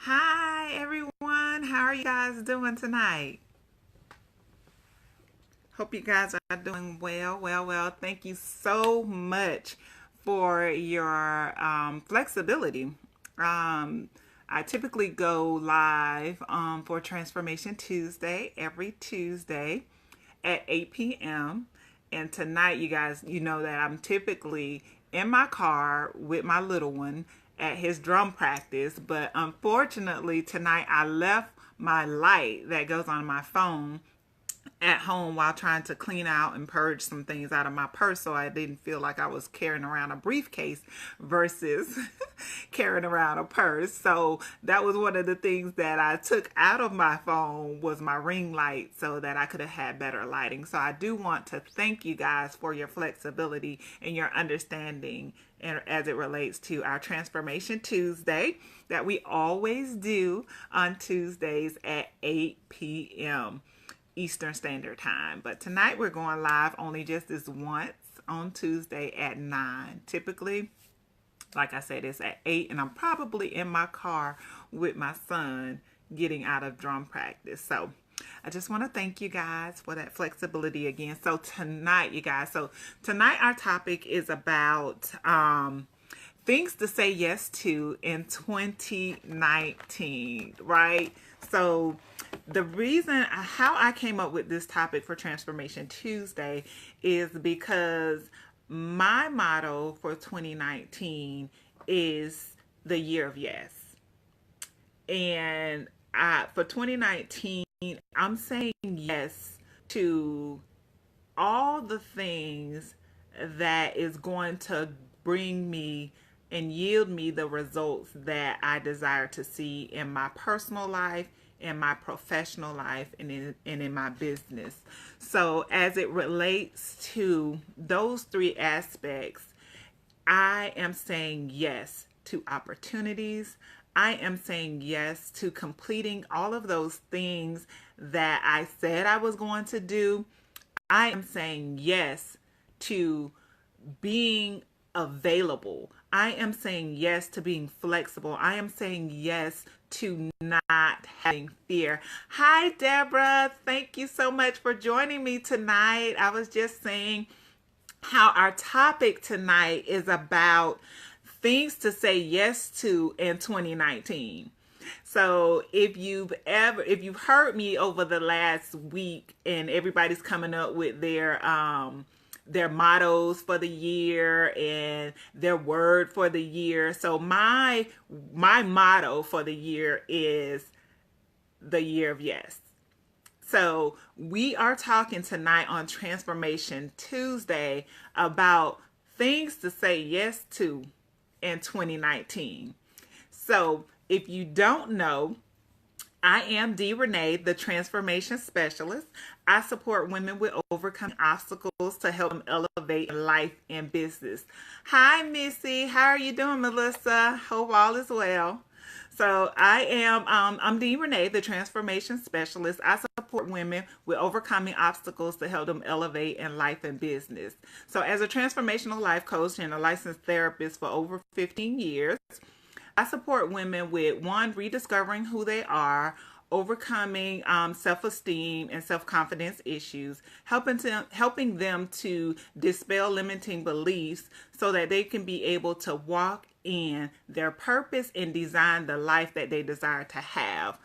Hi, everyone. How are you guys doing tonight? Hope you guys are doing well. Thank you so much for your flexibility. Um, I typically go live for Transformation Tuesday every Tuesday at 8 p.m. And tonight, you guys, you know that I'm typically in my car with my little one at his drum practice. But unfortunately, tonight I left my light that goes on my phone at home while trying to clean out and purge some things out of my purse, so I didn't feel like I was carrying around a briefcase versus carrying around a purse. So that was one of the things that I took out of my phone was my ring light so that I could have had better lighting. So I do want to thank you guys for your flexibility and your understanding and as it relates to our Transformation Tuesday that we always do on Tuesdays at 8 p.m. Eastern Standard Time. But tonight we're going live only just this once on Tuesday at 9. Typically, like I said, it's at 8, and I'm probably in my car with my son getting out of drum practice. So I just want to thank you guys for that flexibility again. So tonight, you guys, tonight our topic is about things to say yes to in 2019, right? So the reason how I came up with this topic for Transformation Tuesday is because my motto for 2019 is the year of yes. And for 2019, I'm saying yes to all the things that is going to bring me and yield me the results that I desire to see in my personal life, in my professional life, and in my business. So, as it relates to those three aspects, I am saying yes to opportunities. I am saying yes to completing all of those things that I said I was going to do. I am saying yes to being available. I am saying yes to being flexible. I am saying yes to not having fear. Hi, Deborah. Thank you so much for joining me tonight. I was just saying how our topic tonight is about things to say yes to in 2019. So if you've heard me over the last week and everybody's coming up with their mottos for the year and their word for the year. So my motto for the year is the year of yes. So, we are talking tonight on Transformation Tuesday about things to say yes to in 2019. So, if you don't know, I am D.Renee, the transformation specialist. I support women with overcoming obstacles to help them elevate in life and business. Hi, Missy. How are you doing, Melissa? Hope all is well. So I'm D.Renee, the transformation specialist. I support women with overcoming obstacles to help them elevate in life and business. So as a transformational life coach and a licensed therapist for over 15 years, I support women with one, rediscovering who they are, overcoming self-esteem and self-confidence issues, helping them to dispel limiting beliefs so that they can be able to walk in their purpose and design the life that they desire to have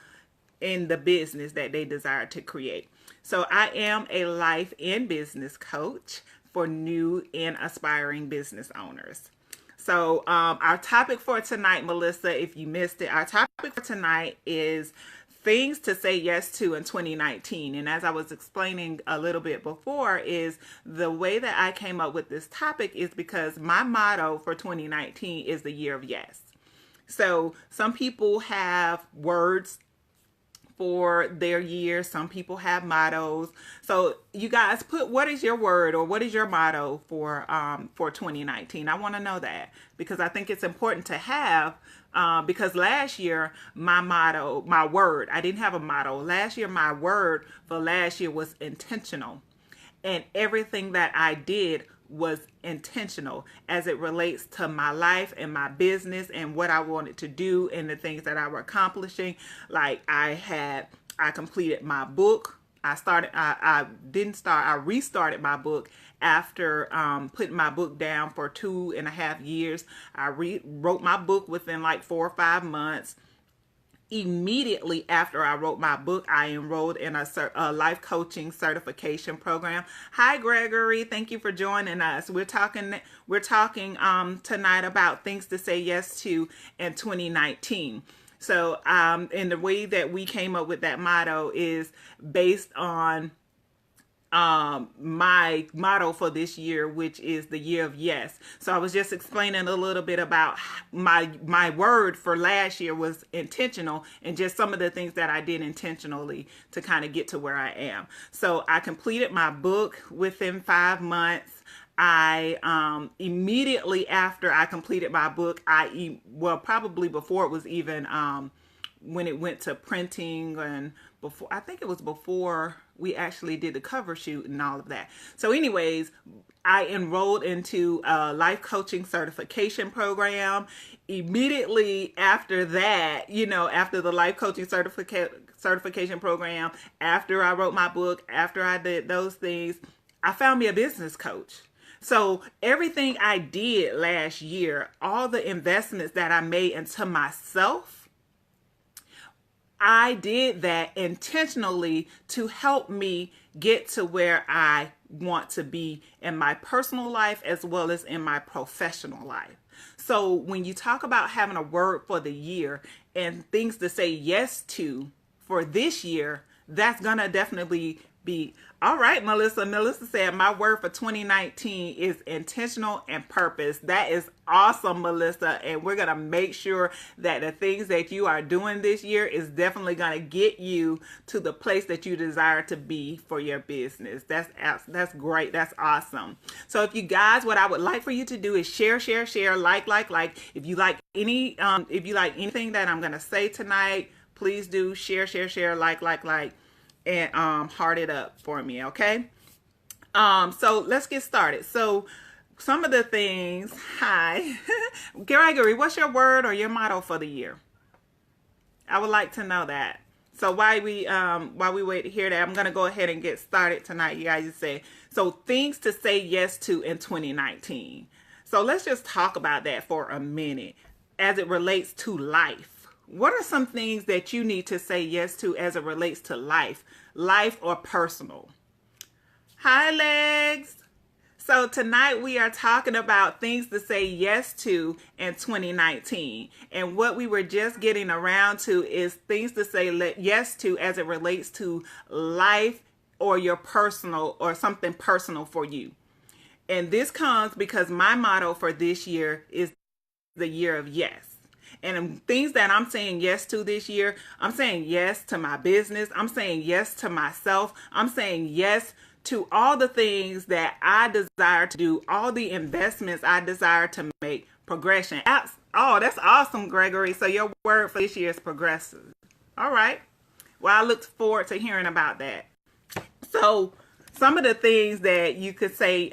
in the business that they desire to create. So I am a life and business coach for new and aspiring business owners. So our topic for tonight, Melissa, if you missed it, our topic for tonight is things to say yes to in 2019. And as I was explaining a little bit before, is the way that I came up with this topic is because my motto for 2019 is the year of yes. So some people have words for their year. Some people have mottos. So you guys put what is your word or what is your motto for 2019? I want to know that because I think it's important to have because last year my word, I didn't have a motto. Last year my word for last year was intentional. And everything that I did was intentional as it relates to my life and my business and what I wanted to do and the things that I were accomplishing. Like I completed my book. I restarted my book after putting my book down for 2.5 years. I wrote my book within like 4 or 5 months. Immediately after I wrote my book, I enrolled in a life coaching certification program. Hi, Gregory. Thank you for joining us. We're talking tonight about things to say yes to in 2019. So, and the way that we came up with that motto is based on my motto for this year, which is the year of yes. So I was just explaining a little bit about my word for last year was intentional, and just some of the things that I did intentionally to kind of get to where I am. So I completed my book within 5 months. I immediately after I completed my book, probably before it was even when it went to printing, and before, I think it was before we actually did the cover shoot and all of that. So anyways, I enrolled into a life coaching certification program. Immediately after that, after the life coaching certification program, after I wrote my book, after I did those things, I found me a business coach. So everything I did last year, all the investments that I made into myself, I did that intentionally to help me get to where I want to be in my personal life as well as in my professional life. So when you talk about having a word for the year and things to say yes to for this year, that's going to definitely be all right. Melissa said my word for 2019 is intentional and purpose. That is awesome, Melissa, and we're gonna make sure that the things that you are doing this year is definitely gonna get you to the place that you desire to be for your business. That's great. That's awesome. So if you guys, what I would like for you to do is share, like. If you like anything that I'm gonna say tonight, please do share, like, and heart it up for me, okay? So let's get started. So some of the things, hi. Gregory, what's your word or your motto for the year? I would like to know that. So while we wait to hear that, I'm gonna go ahead and get started tonight. You guys just say, so things to say yes to in 2019. So let's just talk about that for a minute as it relates to life. What are some things that you need to say yes to as it relates to life or personal? Hi, Legs. So tonight we are talking about things to say yes to in 2019. And what we were just getting around to is things to say yes to as it relates to life or your personal or something personal for you. And this comes because my motto for this year is the year of yes. And things that I'm saying yes to this year, I'm saying yes to my business. I'm saying yes to myself. I'm saying yes to all the things that I desire to do, all the investments I desire to make, progression. Oh, that's awesome, Gregory. So your word for this year is progressive. All right. Well, I look forward to hearing about that. So some of the things that you could say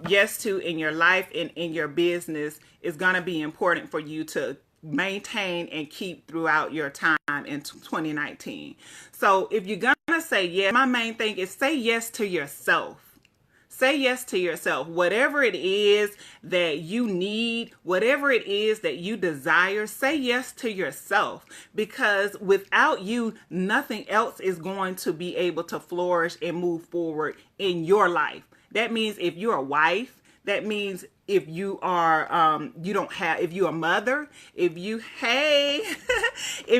yes to in your life and in your business is going to be important for you to maintain and keep throughout your time in 2019. So if you're gonna say yes, my main thing is say yes to yourself. Say yes to yourself. Whatever it is that you need, whatever it is that you desire, say yes to yourself, because without you, nothing else is going to be able to flourish and move forward in your life. That means if you're a wife, that means if you are, if you're a mother, if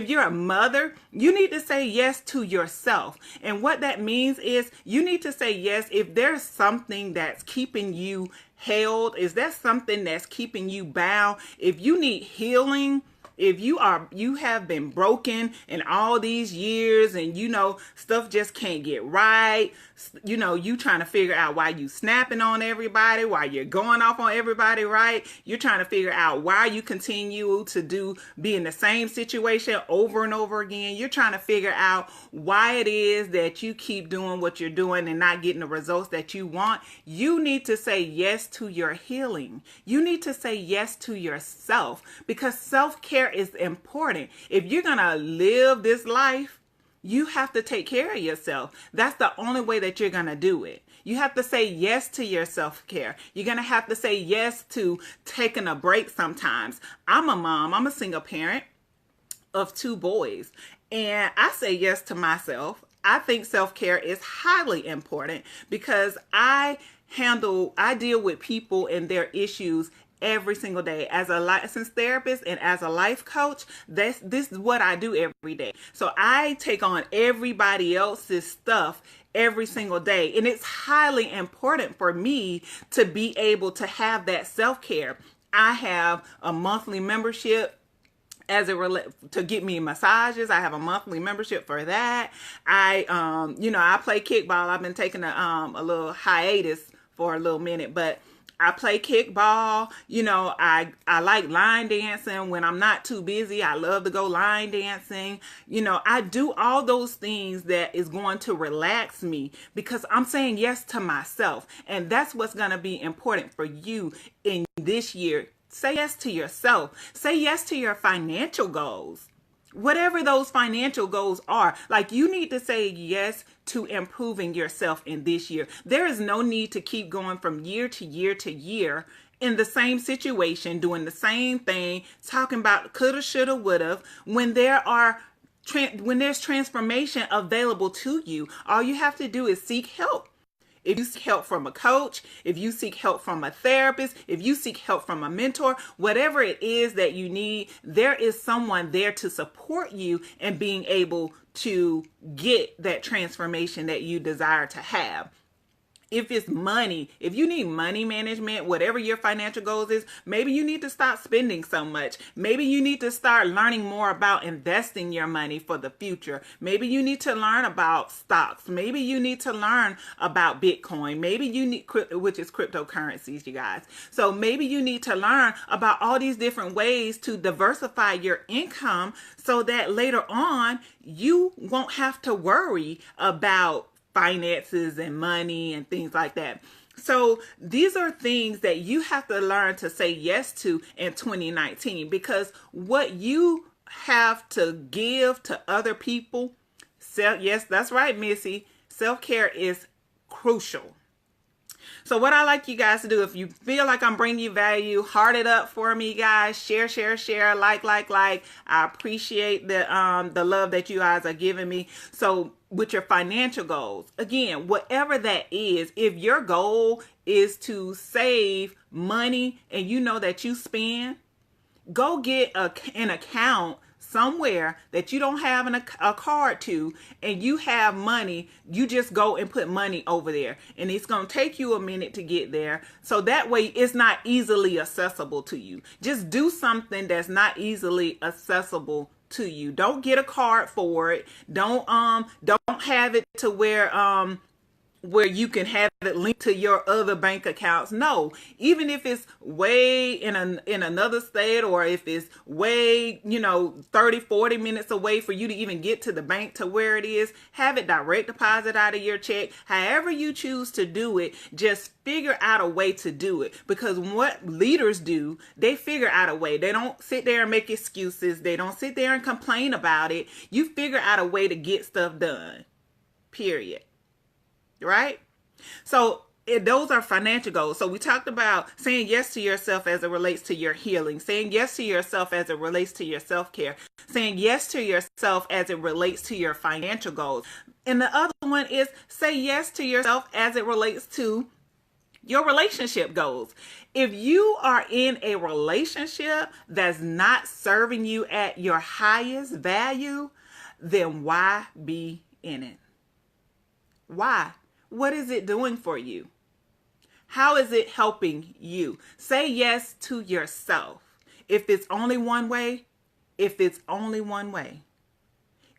you're a mother, you need to say yes to yourself. And what that means is you need to say yes if there's something that's keeping you held, is there something that's keeping you bound, if you need healing, If you have been broken in all these years, and stuff just can't get right, you trying to figure out why you snapping on everybody, why you're going off on everybody, right? You're trying to figure out why you continue to be in the same situation over and over again. You're trying to figure out why it is that you keep doing what you're doing and not getting the results that you want. You need to say yes to your healing. You need to say yes to yourself, because self-care is important. If you're going to live this life, you have to take care of yourself. That's the only way that you're going to do it. You have to say yes to your self-care. You're going to have to say yes to taking a break sometimes. I'm a mom. I'm a single parent of 2 boys. And I say yes to myself. I think self-care is highly important because I deal with people and their issues every single day. As a licensed therapist and as a life coach, this is what I do every day. So I take on everybody else's stuff every single day. And it's highly important for me to be able to have that self-care. I have a monthly membership as it relates to get me massages. I have a monthly membership for that. I play kickball. I've been taking a little hiatus for a little minute, but I play kickball. I like line dancing when I'm not too busy. I love to go line dancing. I do all those things that is going to relax me because I'm saying yes to myself. And that's what's going to be important for you in this year. Say yes to yourself. Say yes to your financial goals. Whatever those financial goals are, like you need to say yes to improving yourself in this year. There is no need to keep going from year to year to year in the same situation, doing the same thing, talking about coulda, shoulda, woulda, when there's transformation available to you. All you have to do is seek help. If you seek help from a coach, if you seek help from a therapist, if you seek help from a mentor, whatever it is that you need, there is someone there to support you in being able to get that transformation that you desire to have. If it's money, if you need money management, whatever your financial goals is, maybe you need to stop spending so much. Maybe you need to start learning more about investing your money for the future. Maybe you need to learn about stocks. Maybe you need to learn about Bitcoin. Maybe you need, which is cryptocurrencies, you guys. So maybe you need to learn about all these different ways to diversify your income so that later on you won't have to worry about finances and money and things like that. So these are things that you have to learn to say yes to in 2019, because what you have to give to other people, yes, that's right, Missy, self-care is crucial. So what I like you guys to do, if you feel like I'm bringing you value, heart it up for me, guys. Share, like. I appreciate the love that you guys are giving me. So with your financial goals, again, whatever that is, if your goal is to save money and you know that you spend, go get an account somewhere that you don't have a card to, and you have money. You just go and put money over there, and it's going to take you a minute to get there. So that way it's not easily accessible to you. Just do something that's not easily accessible to you. Don't get a card for it. Don't have it to where you can have it linked to your other bank accounts. No, even if it's way in another state, or if it's way, 30, 40 minutes away for you to even get to the bank to where it is, have it direct deposit out of your check. However you choose to do it, just figure out a way to do it. Because what leaders do, they figure out a way. They don't sit there and make excuses. They don't sit there and complain about it. You figure out a way to get stuff done, period. Right? So those are financial goals. So we talked about saying yes to yourself as it relates to your healing, saying yes to yourself as it relates to your self-care, saying yes to yourself as it relates to your financial goals. And the other one is say yes to yourself as it relates to your relationship goals. If you are in a relationship that's not serving you at your highest value, then why be in it? Why? What is it doing for you? How is it helping you? Say yes to yourself. If it's only one way, if it's only one way.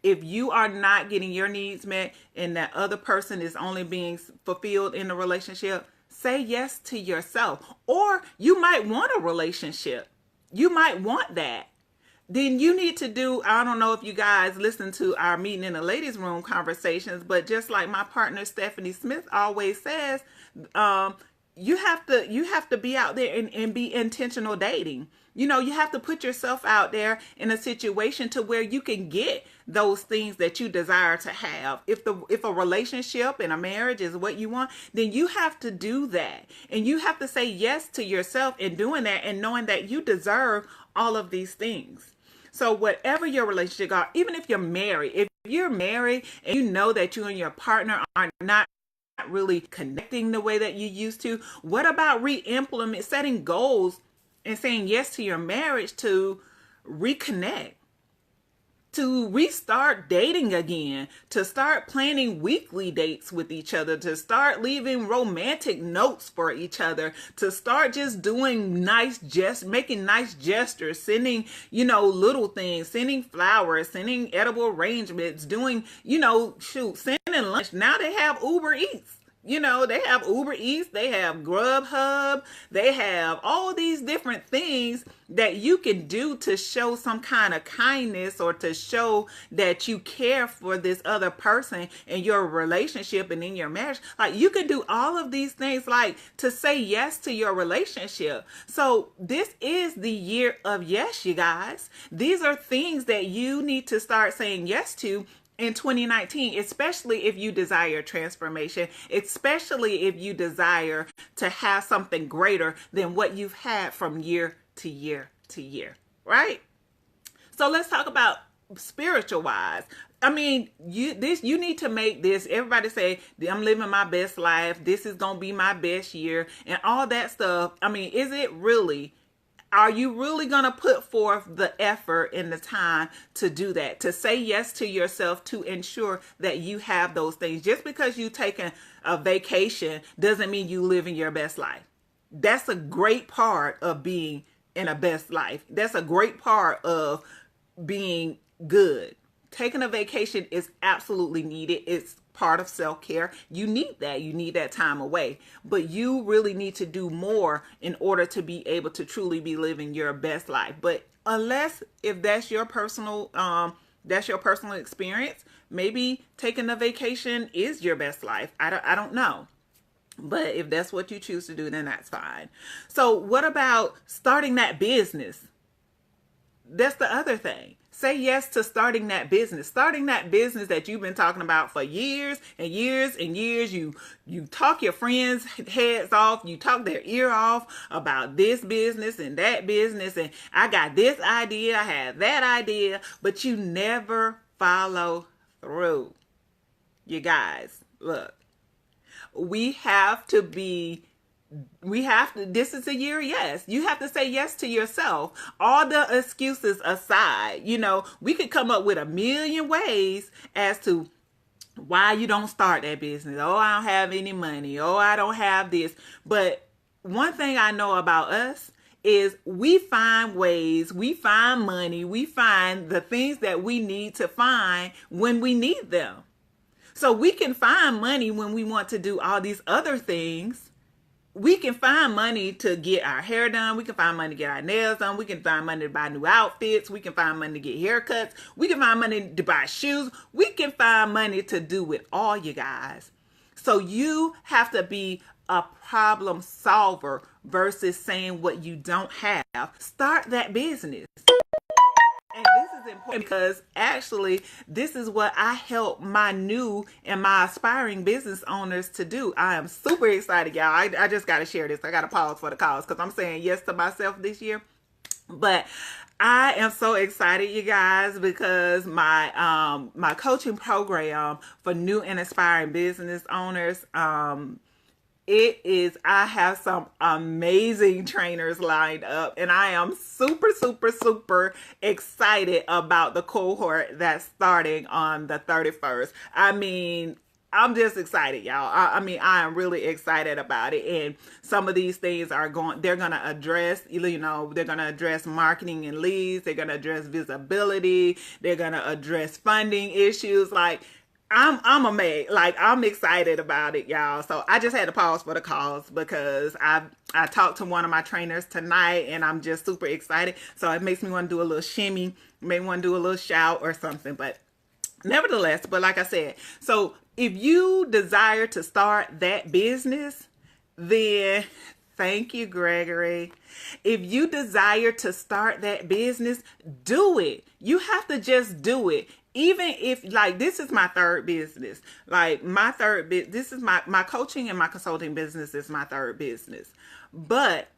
If you are not getting your needs met and that other person is only being fulfilled in the relationship, say yes to yourself. Or you might want a relationship. You might want that. Then you need to do, I don't know if you guys listen to our meeting in the ladies room conversations, but just like my partner Stephanie Smith always says, you have to be out there and be intentional dating. You know, you have to put yourself out there in a situation to where you can get those things that you desire to have. If a relationship and a marriage is what you want, then you have to do that. And you have to say yes to yourself in doing that and knowing that you deserve all of these things. So whatever your relationship are, even if you're married and you know that you and your partner are not really connecting the way that you used to, what about setting goals and saying yes to your marriage to reconnect, to restart dating again, to start planning weekly dates with each other, to start leaving romantic notes for each other, to start just doing making nice gestures, sending, little things, sending flowers, sending edible arrangements, doing, sending lunch. Now they have Uber Eats. They have Uber Eats, they have Grubhub, they have all these different things that you can do to show some kind of kindness or to show that you care for this other person in your relationship and in your marriage. Like, you can do all of these things, like to say yes to your relationship. So this is the year of yes, you guys. These are things that you need to start saying yes to in 2019, especially if you desire transformation, especially if you desire to have something greater than what you've had from year to year to year, right? So let's talk about spiritual wise. I mean, you need to make this, everybody say, I'm living my best life, this is going to be my best year, and all that stuff. I mean, are you really going to put forth the effort and the time to do that? To say yes to yourself, to ensure that you have those things. Just because you taking a vacation doesn't mean you living your best life. That's a great part of being in a best life. That's a great part of being good. Taking a vacation is absolutely needed. It's part of self-care. You need that. You need that time away. But you really need to do more in order to be able to truly be living your best life. But if that's your personal experience, maybe taking a vacation is your best life. I don't know. But if that's what you choose to do, then that's fine. So what about starting that business? That's the other thing. Say yes to starting that business that you've been talking about for years and years and years. You talk your friends' heads off. You talk their ear off about this business and that business. And I got this idea. I have that idea, but you never follow through. You guys, look, this is a year, yes. You have to say yes to yourself. All the excuses aside, we could come up with a million ways as to why you don't start that business. Oh, I don't have any money. Oh, I don't have this. But one thing I know about us is we find ways, we find money, we find the things that we need to find when we need them. So we can find money when we want to do all these other things. We can find money to get our hair done. We can find money to get our nails done. We can find money to buy new outfits. We can find money to get haircuts. We can find money to buy shoes. We can find money to do it all, you guys. So you have to be a problem solver versus saying what you don't have. Start that business. And this is important because actually this is what I help my new and my aspiring business owners to do. I am super excited, y'all. I just got to share this. I got to pause for the cause because I'm saying yes to myself this year. But I am so excited, you guys, because my coaching program for new and aspiring business owners, I have some amazing trainers lined up, and I am super, super, super excited about the cohort that's starting on the 31st. I mean, I'm just excited, y'all. I mean, I am really excited about it. And some of these things they're going to address, they're going to address marketing and leads. They're going to address visibility. They're going to address funding issues. Like, I'm amazed. Like, I'm excited about it, y'all. So I just had to pause for the calls because I talked to one of my trainers tonight and I'm just super excited. So it makes me want to do a little shimmy, maybe want to do a little shout or something. But nevertheless, but like I said, so if you desire to start that business, then thank you, Gregory. If you desire to start that business, do it. You have to just do it. Even if, like, this is my third business, like this is my coaching and my consulting business is my third business. But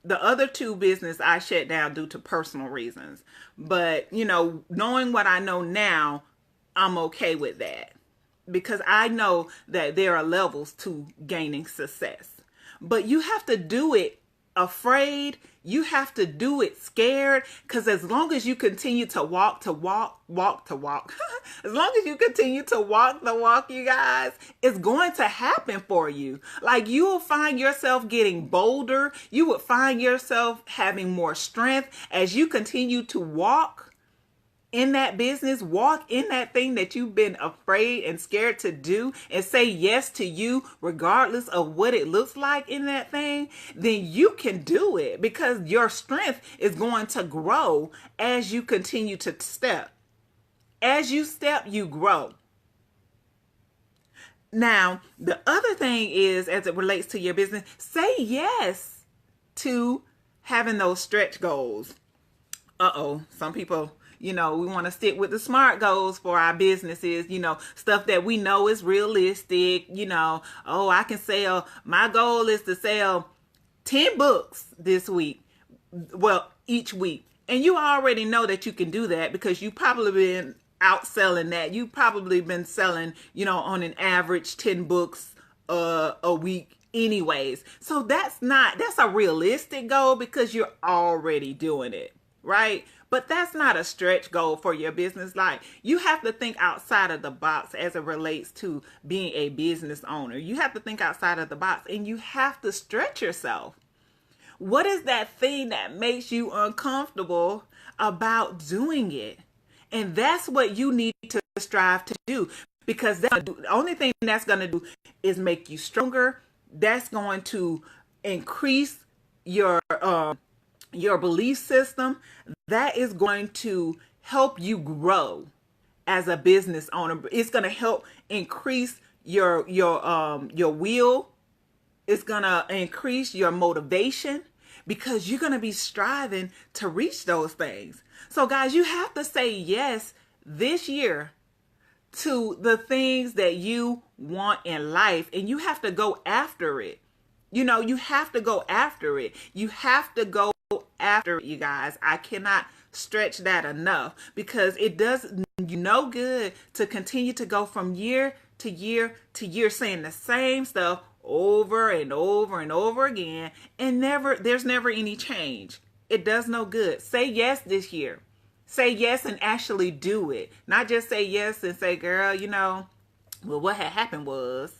the other two business I shut down due to personal reasons. But, knowing what I know now, I'm okay with that because I know that there are levels to gaining success. But you have to do it afraid. You have to do it scared, because as long as you continue to walk, as long as you continue to walk the walk, you guys, it's going to happen for you. Like, you will find yourself getting bolder. You will find yourself having more strength as you continue to walk in that business, walk in that thing that you've been afraid and scared to do, and say yes to you regardless of what it looks like in that thing. Then you can do it because your strength is going to grow as you continue to step. As you step, you grow. Now, the other thing is, as it relates to your business, say yes to having those stretch goals. Some people, we want to stick with the SMART goals for our businesses, stuff that we know is realistic. I can sell, my goal is to sell 10 books this week. Well, each week. And you already know that you can do that because you probably been outselling that. You've probably been selling, on an average 10 books a week anyways. So that's a realistic goal because you're already doing it, right? But that's not a stretch goal for your business. Like, you have to think outside of the box as it relates to being a business owner. You have to think outside of the box and you have to stretch yourself. What is that thing that makes you uncomfortable about doing it? And that's what you need to strive to do, because the only thing that's going to do is make you stronger. That's going to increase your belief system. That is going to help you grow as a business owner. It's going to help increase your will. It's going to increase your motivation because you're going to be striving to reach those things. So guys, you have to say yes this year to the things that you want in life, and you have to go after it. You have to go after it. You have to go after it, you guys. I cannot stretch that enough, because it does you no good to continue to go from year to year to year saying the same stuff over and over and over again, and there's never any change. It does no good. Say yes this year. Say yes and actually do it. Not just say yes and say, girl, well, what had happened was,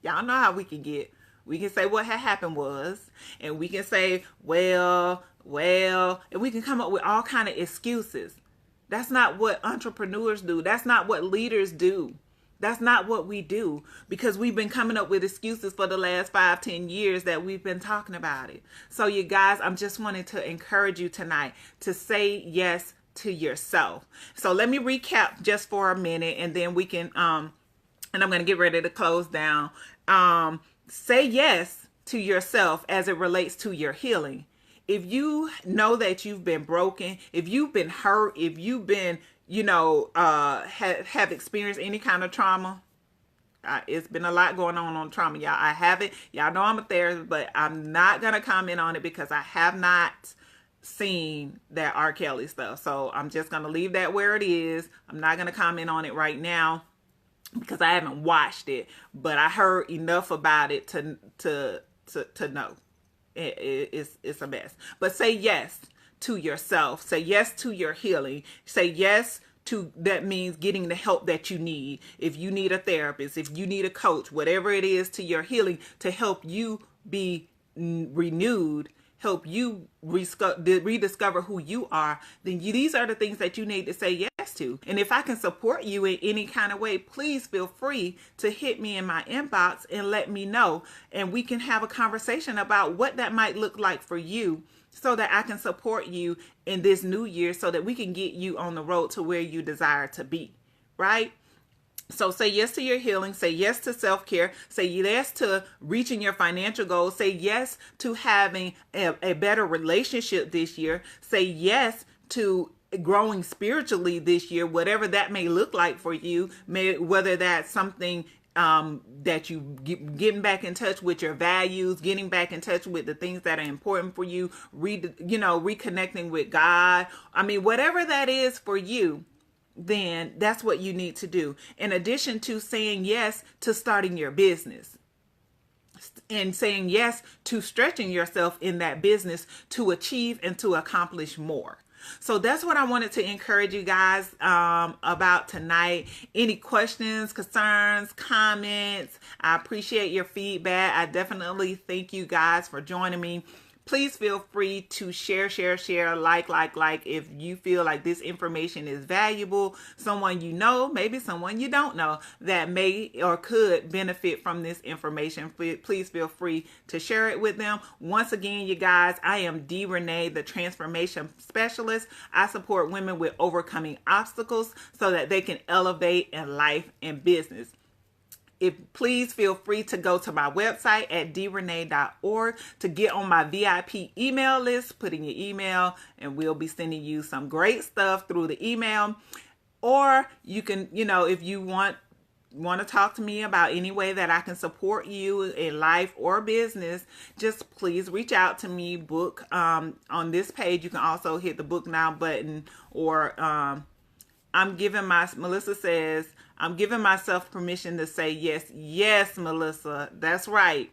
y'all know how we can get. We can say what had happened was, and we can say, well, and we can come up with all kind of excuses. That's not what entrepreneurs do. That's not what leaders do. That's not what we do, because we've been coming up with excuses for the last 5-10 years that we've been talking about it. So you guys, I'm just wanting to encourage you tonight to say yes to yourself. So let me recap just for a minute, and then we can, and I'm going to get ready to close down. Say yes to yourself as it relates to your healing. If you know that you've been broken, if you've been hurt, if you've been, have experienced any kind of trauma, it's been a lot going on trauma, y'all. I haven't, y'all know I'm a therapist, but I'm not going to comment on it because I have not seen that R. Kelly stuff. So I'm just going to leave that where it is. I'm not going to comment on it right now because I haven't watched it, but I heard enough about it to know it's a mess. But say yes to yourself. Say yes to your healing. Say yes that means getting the help that you need. If you need a therapist, if you need a coach, whatever it is to your healing to help you be renewed, help you rediscover who you are, then these are the things that you need to say yes to. And if I can support you in any kind of way, please feel free to hit me in my inbox and let me know. And we can have a conversation about what that might look like for you, so that I can support you in this new year, so that we can get you on the road to where you desire to be, right? So say yes to your healing, say yes to self-care, say yes to reaching your financial goals, say yes to having a better relationship this year, say yes to growing spiritually this year, whatever that may look like for you, whether that's something that you getting back in touch with your values, getting back in touch with the things that are important for you, reconnecting with God. I mean, whatever that is for you, then that's what you need to do. In addition to saying yes to starting your business and saying yes to stretching yourself in that business to achieve and to accomplish more. So that's what I wanted to encourage you guys about tonight. Any questions, concerns, comments? I appreciate your feedback. I definitely thank you guys for joining me. Please feel free to share, like, if you feel like this information is valuable. Someone you know, maybe someone you don't know that may or could benefit from this information. Please feel free to share it with them. Once again, you guys, I am D.Renee, the transformation specialist. I support women with overcoming obstacles so that they can elevate in life and business. Please feel free to go to my website at drenee.org to get on my VIP email list. Put in your email and we'll be sending you some great stuff through the email. Or you can, if you want to talk to me about any way that I can support you in life or business, just please reach out to me. Book on this page. You can also hit the book now button, or Melissa says, I'm giving myself permission to say yes. Yes, Melissa, that's right.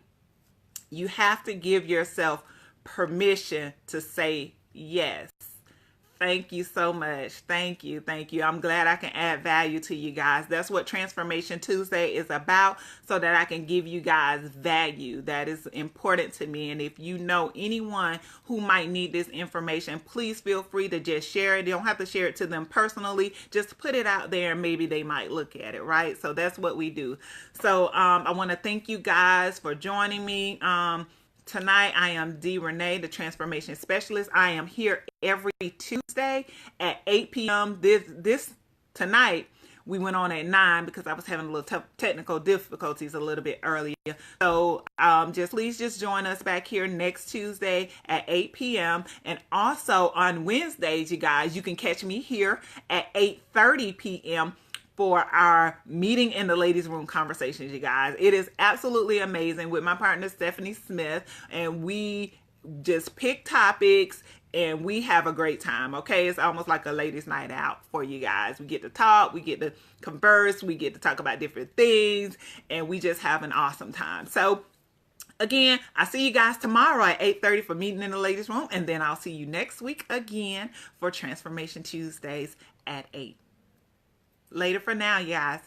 You have to give yourself permission to say yes. Thank you so much. Thank you. I'm glad I can add value to you guys. That's what Transformation Tuesday is about, so that I can give you guys value that is important to me. And if you know anyone who might need this information, please feel free to just share it. You don't have to share it to them personally. Just put it out there and maybe they might look at it, right? So that's what we do. So I want to thank you guys for joining me. Tonight, I am D.Renee, the transformation specialist. I am here every Tuesday at 8 p.m. Tonight, we went on at 9 because I was having a little technical difficulties a little bit earlier. So please join us back here next Tuesday at 8 p.m. And also on Wednesdays, you guys, you can catch me here at 8:30 p.m. for our meeting in the ladies' room conversations, you guys. It is absolutely amazing with my partner, Stephanie Smith, and we just pick topics and we have a great time, okay? It's almost like a ladies' night out for you guys. We get to talk, we get to converse, we get to talk about different things, and we just have an awesome time. So again, I'll see you guys tomorrow at 8:30 for meeting in the ladies' room, and then I'll see you next week again for Transformation Tuesdays at 8. Later for now, you guys.